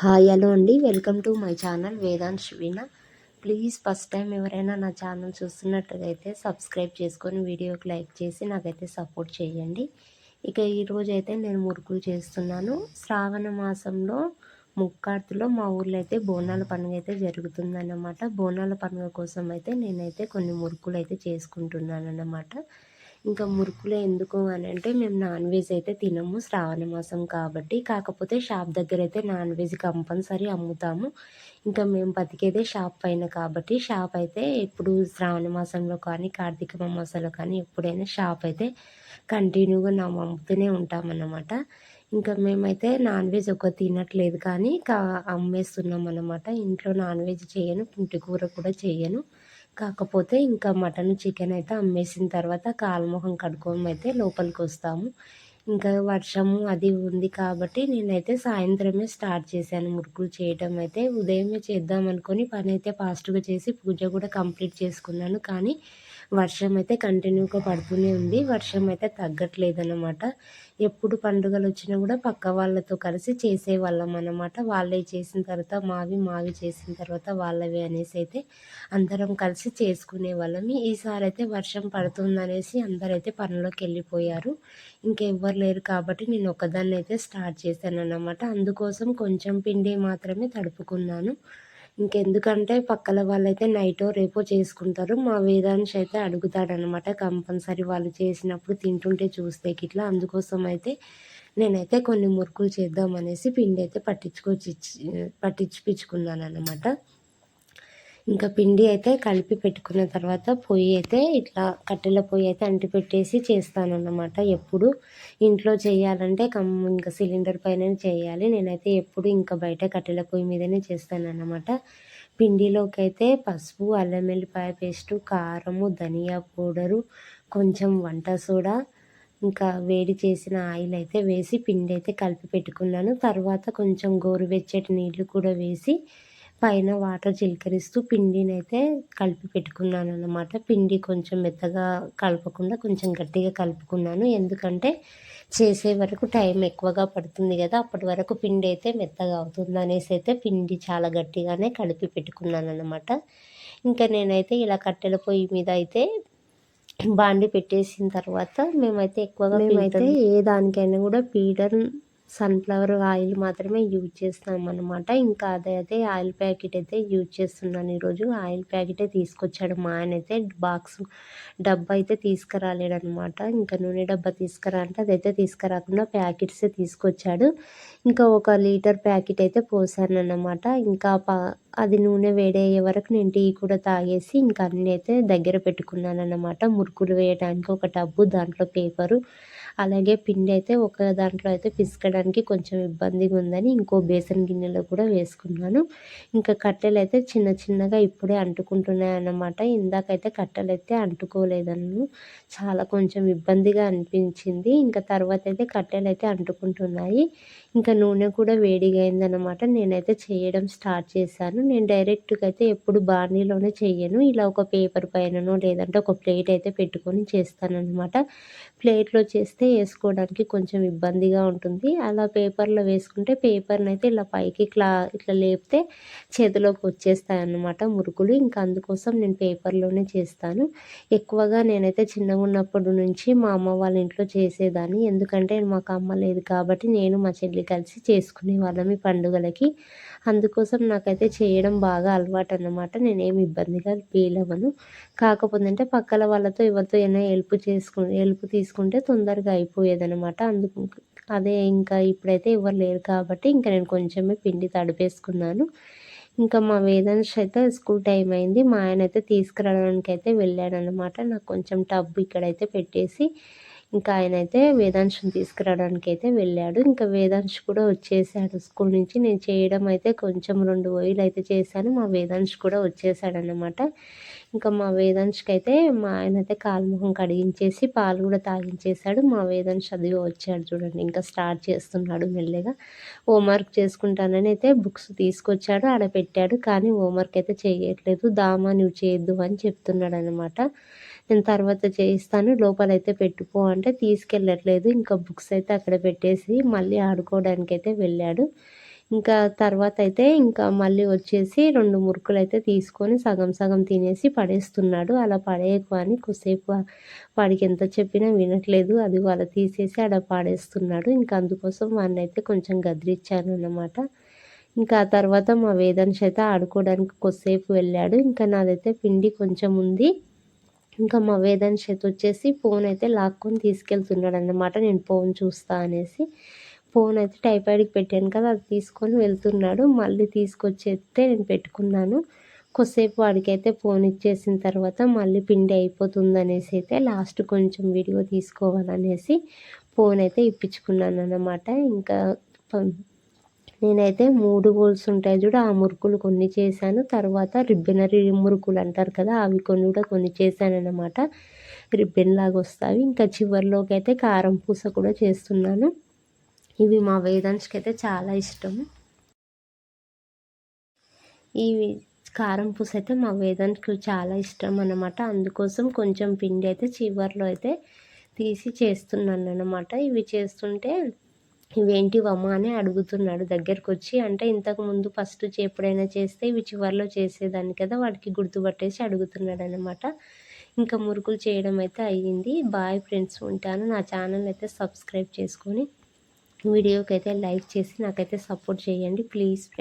Hi hello అండి, welcome to my channel Vedant Shrina. Please first time ఎవరైనా నా ఛానల్ చూస్తున్నట్లయితే సబ్స్క్రైబ్ చేసుకొని వీడియోకి లైక్ చేసి నాకైతే సపోర్ట్ చేయండి. ఇక ఈరోజు అయితే నేను మురుకులు చేస్తున్నాను. శ్రావణ మాసంలో ముక్కార్తిలో మా ఊర్లో అయితే బోనాల పండుగ అయితే జరుగుతుందన్నమాట. బోనాల పండుగ కోసం అయితే నేనైతే కొన్ని మురుకులు అయితే చేసుకుంటున్నాను అన్నమాట. ఇంకా మురుకులు ఎందుకు అని అంటే మేము నాన్ వెజ్ అయితే తినము శ్రావణ మాసం కాబట్టి. కాకపోతే షాప్ దగ్గర అయితే నాన్ వెజ్ కంపల్సరీ అమ్ముతాము. ఇంకా మేము బతికేదే షాప్ పైన కాబట్టి షాప్ అయితే ఎప్పుడు శ్రావణ మాసంలో కానీ కార్తీక మాసంలో కానీ ఎప్పుడైనా షాప్ అయితే కంటిన్యూగా అమ్ముతూనే ఉంటామన్నమాట. ఇంకా మేమైతే నాన్ వెజ్ తినట్లేదు కానీ అమ్మేస్తున్నాం అన్నమాట. ఇంట్లో నాన్ వెజ్ చేయను, పుంటి కూర కూడా చేయను. కాకపోతే ఇంకా మటన్ చికెన్ అయితే అమ్మేసిన తర్వాత కాలుమొహం కడుక్కొని అయితే లోపలికి వస్తాము. ఇంకా వర్షము అది ఉంది కాబట్టి నేనైతే సాయంత్రమే స్టార్ట్ చేశాను మురుకులు చేయటం అయితే. ఉదయమే చేద్దాం అనుకొని పని అయితే ఫాస్ట్గా చేసి పూజ కూడా కంప్లీట్ చేసుకున్నాను. కానీ వర్షం అయితే కంటిన్యూగా పడుతూనే ఉంది. వర్షం అయితే తగ్గట్లేదన్నమాట. ఎప్పుడు పండుగలు వచ్చినా కూడా పక్క వాళ్ళతో కలిసి చేసేవాళ్ళం అన్నమాట. వాళ్ళే చేసిన తర్వాత మావి చేసిన తర్వాత వాళ్ళవి అనేసి అయితే అందరం కలిసి చేసుకునే వాళ్ళం. ఈసారి అయితే వర్షం పడుతుందనేసి అందరైతే పనిలోకి వెళ్ళిపోయారు. ఇంకెవ్వరు లేరు కాబట్టి నేను ఒక్కదాన్ని అయితే స్టార్ట్ చేశాను అన్నమాట. అందుకోసం కొంచెం పిండి మాత్రమే తడుపుకున్నాను. ఇంకెందుకంటే పక్కల వాళ్ళైతే నైటో రేపో చేసుకుంటారు. మా వేదాంశ్ అయితే అడుగుతాడనమాట కంపల్సరీ వాళ్ళు చేసినప్పుడు తింటుంటే చూస్తే గిట్లా. అందుకోసం అయితే నేనైతే కొన్ని మురుకులు చేద్దామనేసి పిండి అయితే పట్టించుకున్నాను అనమాట. ఇంకా పిండి అయితే కలిపి పెట్టుకున్న తర్వాత పొయ్యి అయితే ఇట్లా కట్టెల పొయ్యి అయితే అంటిపెట్టేసి చేస్తానన్నమాట. ఎప్పుడు ఇంట్లో చేయాలంటే ఇంకా సిలిండర్ పైన చేయాలి. నేనైతే ఎప్పుడు ఇంకా బయట కట్టెల పొయ్యి మీదనే చేస్తానన్నమాట. పిండిలోకి అయితే పసుపు, అల్లం వెల్లిపాయ పేస్టు, కారము, ధనియా పౌడరు, కొంచెం వంట సోడా, ఇంకా వేడి చేసిన ఆయిల్ అయితే వేసి పిండి అయితే కలిపి పెట్టుకున్నాను. తర్వాత కొంచెం గోరువెచ్చటి నీళ్ళు కూడా వేసి పైన వాటర్ చిలకరిస్తూ పిండిని అయితే కలిపి పెట్టుకున్నాను అన్నమాట. పిండి కొంచెం మెత్తగా కలపకుండా కొంచెం గట్టిగా కలుపుకున్నాను. ఎందుకంటే చేసే వరకు టైం ఎక్కువగా పడుతుంది కదా, అప్పటి వరకు పిండి అయితే మెత్తగా అవుతుంది అనేసి అయితే పిండి చాలా గట్టిగానే కలిపి పెట్టుకున్నాను అన్నమాట. ఇంకా నేనైతే ఇలా కట్టెల పొయ్యి మీద అయితే బాండి పెట్టేసిన తర్వాత మేమైతే ఏ దానికైనా కూడా పీటర్ సన్ఫ్లవర్ ఆయిల్ మాత్రమే యూజ్ చేస్తామన్నమాట. ఇంకా అదే ఆయిల్ ప్యాకెట్ అయితే యూజ్ చేస్తున్నాను ఈరోజు. ఆయిల్ ప్యాకెటే తీసుకొచ్చాడు మా ఆయన అయితే. డబ్బా అయితే తీసుకురాలేడనమాట. ఇంకా నూనె డబ్బా తీసుకురా అంటే అదైతే తీసుకురాకుండా ప్యాకెట్సే తీసుకొచ్చాడు. ఇంకా 1 లీటర్ ప్యాకెట్ అయితే పోసానన్నమాట. ఇంకా అది నూనె వేడయ్యే వరకు నేను టీ కూడా తాగేసి ఇంకా అన్నీ అయితే దగ్గర పెట్టుకున్నాను అన్నమాట. మురుకులు వేయడానికి ఒక టబ్బు, దాంట్లో పేపరు, అలాగే పిండి అయితే ఒక దాంట్లో అయితే పిసకడానికి కొంచెం ఇబ్బందిగా ఉందని ఇంకో బేసన్ గిన్నెలో కూడా వేసుకున్నాను. ఇంకా కట్టెలు అయితే చిన్నగా ఇప్పుడే అంటుకుంటున్నాయి అన్నమాట. ఇందాకైతే కట్టెలు అయితే అంటుకోలేదన్ను. చాలా కొంచెం ఇబ్బందిగా అనిపించింది. ఇంకా తర్వాత అయితే కట్టెలు అయితే అంటుకుంటున్నాయి. ఇంకా నూనె కూడా వేడిగా అయిందనమాట. నేనైతే చేయడం స్టార్ట్ చేశాను. నేను డైరెక్ట్గా అయితే ఎప్పుడు బాణీలోనే చెయ్యను. ఇలా ఒక పేపర్ పైననో లేదంటే ఒక ప్లేట్ అయితే పెట్టుకొని చేస్తానన్నమాట. ప్లేట్లో చేస్తే వేసుకోవడానికి కొంచెం ఇబ్బందిగా ఉంటుంది. అలా పేపర్లో వేసుకుంటే పేపర్ని అయితే ఇలా పైకి ఇట్లా లేపితే చేతిలోకి వచ్చేస్తాయన్నమాట మురుకులు. ఇంకా అందుకోసం నేను పేపర్లోనే చేస్తాను. ఎక్కువగా నేనైతే చిన్నగా ఉన్నప్పటి నుంచి మా అమ్మ వాళ్ళ ఇంట్లో చేసేదాన్ని. ఎందుకంటే మాకు అమ్మ లేదు కాబట్టి నేను మా చెల్లి కలిసి చేసుకునే వాళ్ళం ఈ పండుగలకి. అందుకోసం నాకైతే చేయడం బాగా అలవాటు అన్నమాట. నేనేమి ఇబ్బందిగా ఫీల్ అవ్వను. కాకపోతే అంటే పక్కల వాళ్ళతో ఎవరితో అయినా హెల్ప్ తీసుకుంటే తొందరగా అయిపోయేదనమాట. అదే ఇంకా ఇప్పుడైతే ఎవరు లేరు కాబట్టి ఇంకా నేను కొంచెమే పిండి తడిపేసుకున్నాను. ఇంకా మా వేదాంశ్ అయితే స్కూల్ టైం అయింది. మా ఆయన అయితే తీసుకురావడానికి అయితే వెళ్ళాడనమాట. నాకు కొంచెం టబ్బు ఇక్కడైతే పెట్టేసి ఇంకా ఆయన అయితే వేదాంశుని తీసుకురావడానికి అయితే వెళ్ళాడు. ఇంకా వేదాంశ్ కూడా వచ్చేసాడు స్కూల్ నుంచి. నేను చేయడం అయితే కొంచెం 2 వోయిలు అయితే చేశాను. మా వేదాంశ్ కూడా వచ్చేసాడనమాట. ఇంకా మా వేదాంశ్కి అయితే మా ఆయన అయితే కాలు మొహం కడిగించేసి పాలు కూడా తాగించేశాడు. మా వేదాంశ్ అదిగో వచ్చాడు చూడండి, ఇంకా స్టార్ట్ చేస్తున్నాడు మెల్లగా. హోంవర్క్ చేసుకుంటానని అయితే బుక్స్ తీసుకొచ్చాడు, ఆడ పెట్టాడు. కానీ హోంవర్క్ అయితే చేయట్లేదు. దామా నువ్వు చేయొద్దు అని చెప్తున్నాడు అనమాట. నేను తర్వాత చేయిస్తాను, లోపలైతే పెట్టుకో అంటే తీసుకెళ్ళట్లేదు. ఇంకా బుక్స్ అయితే అక్కడ పెట్టేసి మళ్ళీ ఆడుకోవడానికి అయితే వెళ్ళాడు. ఇంకా తర్వాత అయితే ఇంకా మళ్ళీ వచ్చేసి 2 మురుకులైతే తీసుకొని సగం సగం తినేసి పడేస్తున్నాడు. అలా పడేయకు అని కొద్దిసేపు వాడికి ఎంత చెప్పినా వినట్లేదు. అదిగో అలా తీసేసి ఆడ పాడేస్తున్నాడు. ఇంకా అందుకోసం వాడినైతే కొంచెం గద్రిచ్చానన్నమాట. ఇంకా ఆ తర్వాత మా వేదాంశ్ అయితే ఆడుకోవడానికి కొద్దిసేపు వెళ్ళాడు. ఇంకా నాదైతే పిండి కొంచెం ఉంది. ఇంకా మా వేదాంశ్ అయితే వచ్చేసి ఫోన్ అయితే లాక్కొని తీసుకెళ్తున్నాడన్నమాట. నేను ఫోన్ చూస్తా అనేసి. ఫోన్ అయితే టైపాడికి పెట్టాను కదా, అది తీసుకొని వెళ్తున్నాడు. మళ్ళీ తీసుకొచ్చేస్తే నేను పెట్టుకున్నాను. కొద్దిసేపు వాడికైతే ఫోన్ ఇచ్చేసిన తర్వాత మళ్ళీ పిండి అయిపోతుందనేసి అయితే లాస్ట్ కొంచెం వీడియో తీసుకోవాలనేసి ఫోన్ అయితే ఇప్పించుకున్నాను అన్నమాట. ఇంకా నేనైతే 3 హోల్స్ ఉంటాయి చూడు, ఆ మురుకులు కొన్ని చేశాను. తర్వాత రిబ్బెనరీ మురుకులు అంటారు కదా, అవి కొన్ని చేశానన్నమాట. రిబ్బెన్ లాగా వస్తాయి. ఇంకా చివరిలోకి అయితే కారం పూస కూడా చేస్తున్నాను. ఇవి మా వేదాంశ్కి అయితే చాలా ఇష్టం. ఈ కారం పూస అయితే మా వేదాంశ్కి చాలా ఇష్టం అన్నమాట. అందుకోసం కొంచెం పిండి అయితే చివరిలో అయితే తీసి చేస్తున్నాను అన్నమాట. ఇవి చేస్తుంటే ఇవేంటివమ్మా అని అడుగుతున్నాడు దగ్గరకు వచ్చి. అంటే ఇంతకుముందు ఫస్ట్ ఎప్పుడైనా చేస్తే ఇవి చివరిలో చేసేదాన్ని కదా, వాడికి గుర్తుపట్టేసి అడుగుతున్నాడు అనమాట. ఇంకా మురుకులు చేయడం అయితే అయ్యింది. బాయ్ ఫ్రెండ్స్, ఉంటాను. నా ఛానల్ అయితే సబ్స్క్రైబ్ చేసుకొని వీడియోకి అయితే లైక్ చేసి నాకైతే సపోర్ట్ చేయండి ప్లీజ్ ఫ్రెండ్స్.